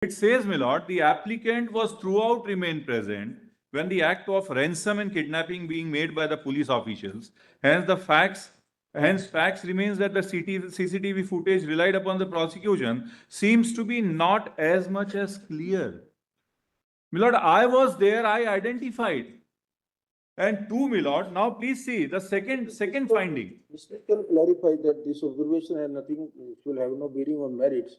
It says, my lord, the applicant was throughout remain present when the act of ransom and kidnapping being made by the police officials. Hence facts remains that the CCTV footage relied upon the prosecution seems to be not as much as clear. My lord, I was there, I identified. And two, my lord, now please see the second finding. Mr. can clarify that this observation has nothing, should have no bearing on merits.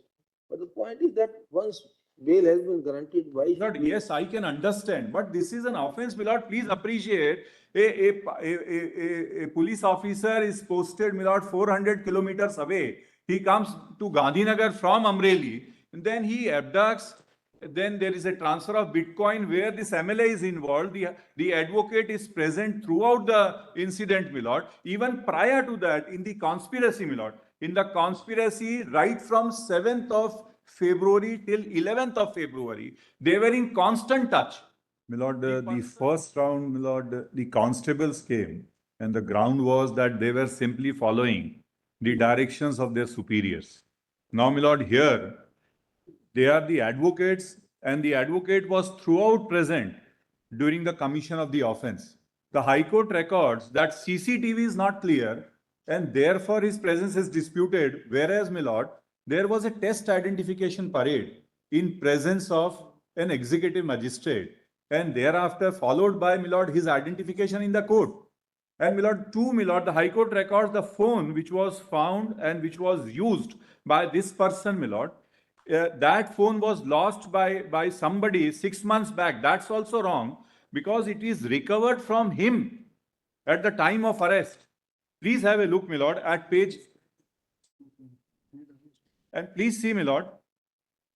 But the point is that once bail has been granted, why should Lord, we? yes, I can understand, but this is an offense, my lord. Please appreciate a police officer is posted, my lord, 400 kilometers away. He comes to Gandhinagar from Amreli, and then he abducts. Then there is a transfer of Bitcoin where this MLA is involved. The advocate is present throughout the incident, my lord. Even prior to that, in the conspiracy, my lord, in the conspiracy, right from 7th of February till 11th of February, they were in constant touch. My lord, the first round, my lord, the constables came, and the ground was that they were simply following the directions of their superiors. Now, my lord, here they are the advocates, and the advocate was throughout present during the commission of the offense. The High Court records that CCTV is not clear, and therefore his presence is disputed, whereas, my lord, there was a test identification parade in presence of an executive magistrate, and thereafter followed by, my lord, his identification in the court. And, my lord, two, my lord, the High Court records the phone which was found and which was used by this person, my lord. That phone was lost by somebody 6 months back. That's also wrong because it is recovered from him at the time of arrest. Please have a look, my lord, at page. And please see, my lord,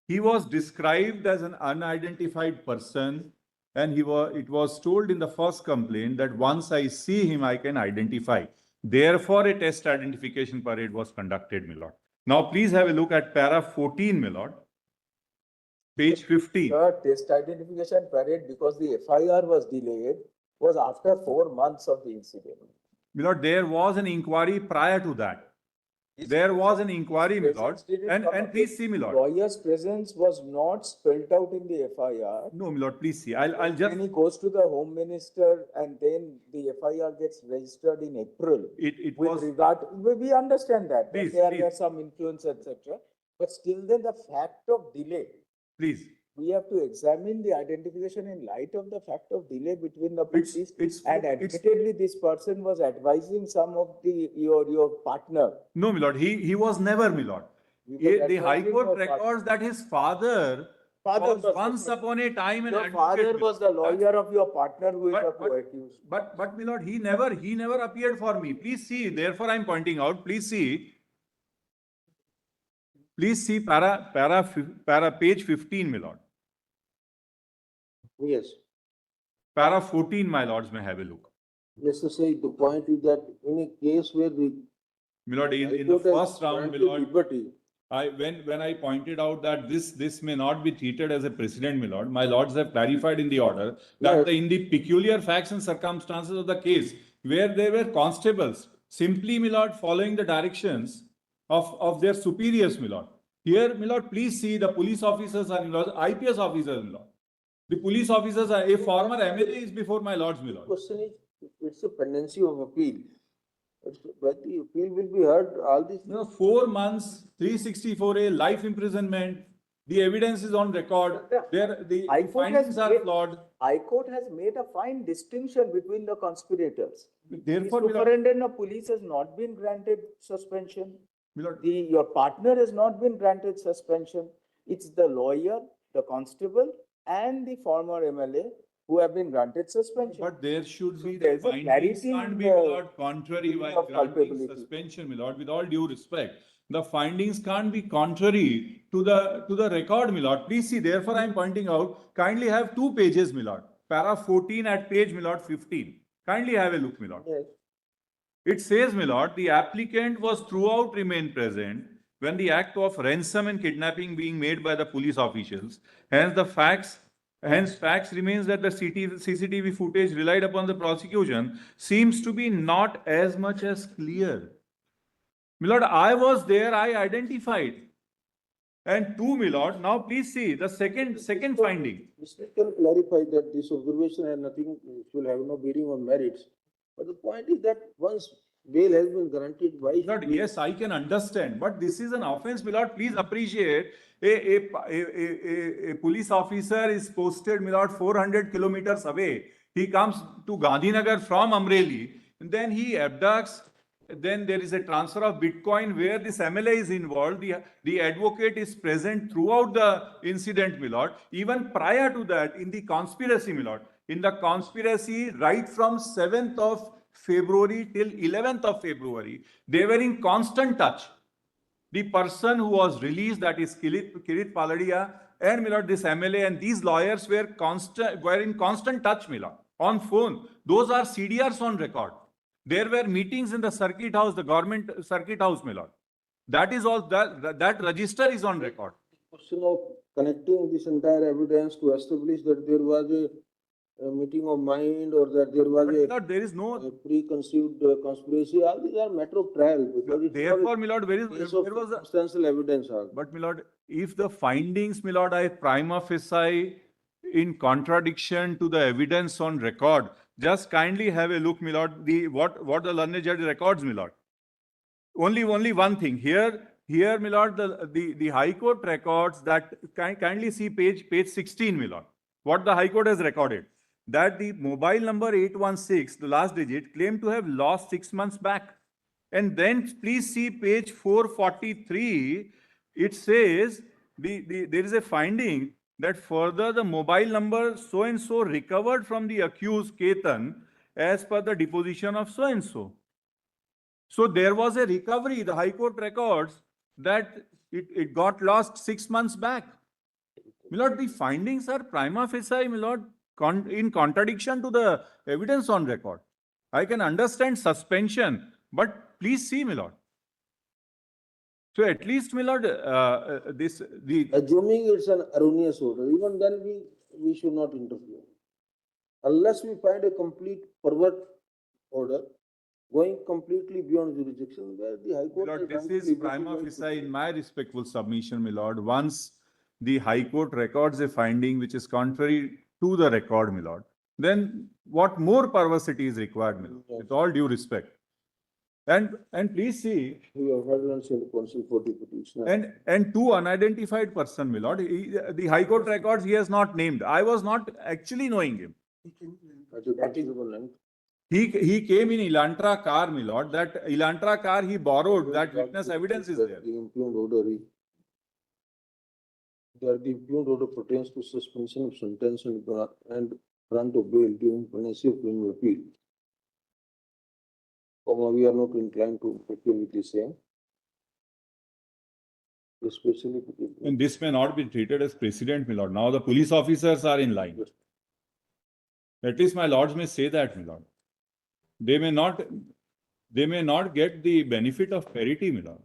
he was described as an unidentified person, and it was told in the first complaint that once I see him, I can identify. Therefore, a test identification parade was conducted, my lord. Now, please have a look at para 14, my lord. Page 15. Test identification parade, because the FIR was delayed, was after 4 months of the incident. My lord, there was an inquiry prior to that. There was an inquiry, my lord. And please see, my lord. Lawyer's presence was not spelled out in the FIR. No, my lord, please see. I'll just. Then he goes to the Home Minister, and then the FIR gets registered in April. It with was. regard, we understand that. Please, there please. are some influence, etc. But still, then the fact of delay. Please. We have to examine the identification in light of the fact of delay between the parties. And admittedly, this person was advising some of your partner. No, my lord, he was never, my lord. The High Court records that his father was once upon a time an your advocate. Father was the lawyer of your partner who is the co-accused. But my lord, he never appeared for me. Please see. Therefore, I'm pointing out. Please see. Please see para page 15, my lord. Yes. Para 14, my lords, may have a look. Let's just say the point is that in a case where the my lord, in the first round, my lord, when I pointed out that this may not be treated as a precedent, my lords have clarified in the order that in the peculiar facts and circumstances of the case where there were constables simply, my lord, following the directions of their superiors, my lord. Here, my lord, please see the police officers are, my lord, IPS officers, my lord. The police officers are a former MLA is before my lords, my lord. Question is, it's a pendency of appeal. But the appeal will be heard, all this. 4 months, 364A, life imprisonment. The evidence is on record. The findings are flawed. High Court has made a fine distinction between the conspirators. Therefore, the superintendent of police has not been granted suspension. Your partner has not been granted suspension. It's the lawyer, the constable, and the former MLA who have been granted suspension. But there should be the findings can't be contrary while granting suspension, my lord. With all due respect, the findings can't be contrary to the record, my lord. Please see. Therefore, I'm pointing out. Kindly have 2 pages, my lord. Para 14 at page, my lord, 15. Kindly have a look, my lord. Yes. It says, my lord, the applicant was throughout remain present when the act of ransom and kidnapping being made by the police officials. Hence, facts remains that the CCTV footage relied upon the prosecution seems to be not as much as clear. My lord, I was there, I identified. And two, my lord, now please see the second finding. Mr. can clarify that this observation has nothing, will have no bearing on merits. But the point is that once bail has been granted, why should Lord, we? yes, I can understand, but this is an offense, my lord. Please appreciate a police officer is posted, my lord, 400 kilometers away. He comes to Gandhinagar from Amreli, and then he abducts. Then there is a transfer of Bitcoin where this MLA is involved. The advocate is present throughout the incident, my lord. Even prior to that, in the conspiracy, my lord, in the conspiracy, right from 7th of February till 11th of February, they were in constant touch. The person who was released, that is Kirit Paladia, and my lord, this MLA and these lawyers were in constant touch, my lord, on phone. Those are CDRs on record. There were meetings in the circuit house, the government circuit house, my lord. That is all, that register is on record. Question of connecting this entire evidence to establish that there was a meeting of mind or that there was But my a lord, there is no, preconceived conspiracy, all these are matter of trial. Because it's not a therefore, my lord, case of there was a, circumstantial evidence. but my lord, if the findings, my lord, are prima facie in contradiction to the evidence on record, just kindly have a look, my lord, what the learned judge records, my lord. Only one thing here, my lord, the High Court records that, kindly see page 16, my lord. What the High Court has recorded, that the mobile number 816, the last digit, claimed to have lost 6 months back. And then please see page 443, it says, there is a finding that further the mobile number so-and-so recovered from the accused Ketan as per the deposition of so-and-so. So there was a recovery, the High Court records that it got lost 6 months back. My lord, the findings are prima facie, my lord, in contradiction to the evidence on record. I can understand suspension, but please see, my lord. So at least, my lord, Assuming it's an erroneous order, even then we should not interfere. Unless we find a complete pervert order going completely beyond jurisdiction, where the High my Court. lord, has this is amply prima recognized facie in my respectful submission, my lord. Once the High Court records a finding which is contrary to the record, my lord, then what more perversity is required, my lord, with all due respect. And please see, We have heard and sent counsel for the petitioner. and two unidentified person, my lord, the High Court records he has not named. I was not actually knowing him. At a considerable length. He came in Elantra car, my lord. That Elantra car he borrowed, that witness evidence is That there. the impugned order that the impugned order pertains to suspension of sentence and grant of bail during pendency of criminal appeal. We are not inclined to agree with the same. Especially. And this may not be treated as precedent, my lord. Now the police officers are in line. At least my lords may say that, my lord. They may not get the benefit of parity, my lord.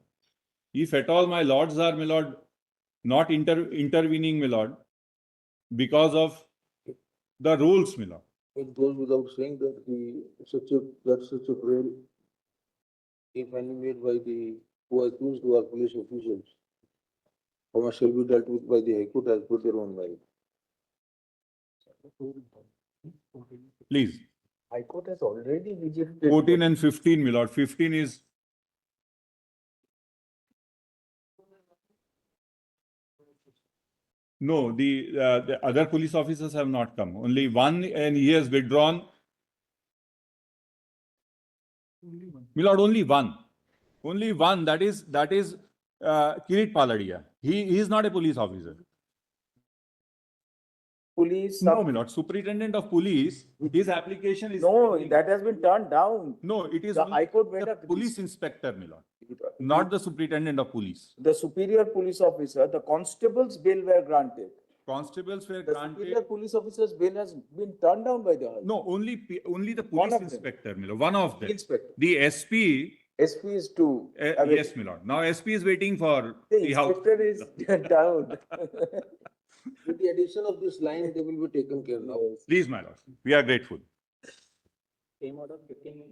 If at all my lords are, my lord, not intervening, my lord, because of the rules, my lord. It goes without saying that such a prayer, if any made by the who are accused who are police officials, shall be dealt with by the High Court as per their own right. Please. High Court has already rejected. 14 and 15, my lord. 15 is. No, the other police officers have not come. Only one, and he has withdrawn. My lord, only one. Only one. That is Kirit Paladia. He is not a police officer. Police. No, my lord. Superintendent of police. His application is. No, that has been turned down. No, it is The only High Court made the a. police inspector, my lord, not the superintendent of police. The superior police officer, the constable's bail were granted. Constables were The superior granted. police officer's bail has been turned down by the High Court. No, only the One police of them. inspector, my lord. One of them. Inspector. The SP. SP is to. Yes, my lord. Now SP is waiting for The the house. inspector is down. With the addition of this line, they will be taken care of. Please, my lord. We are grateful. Came out of 15.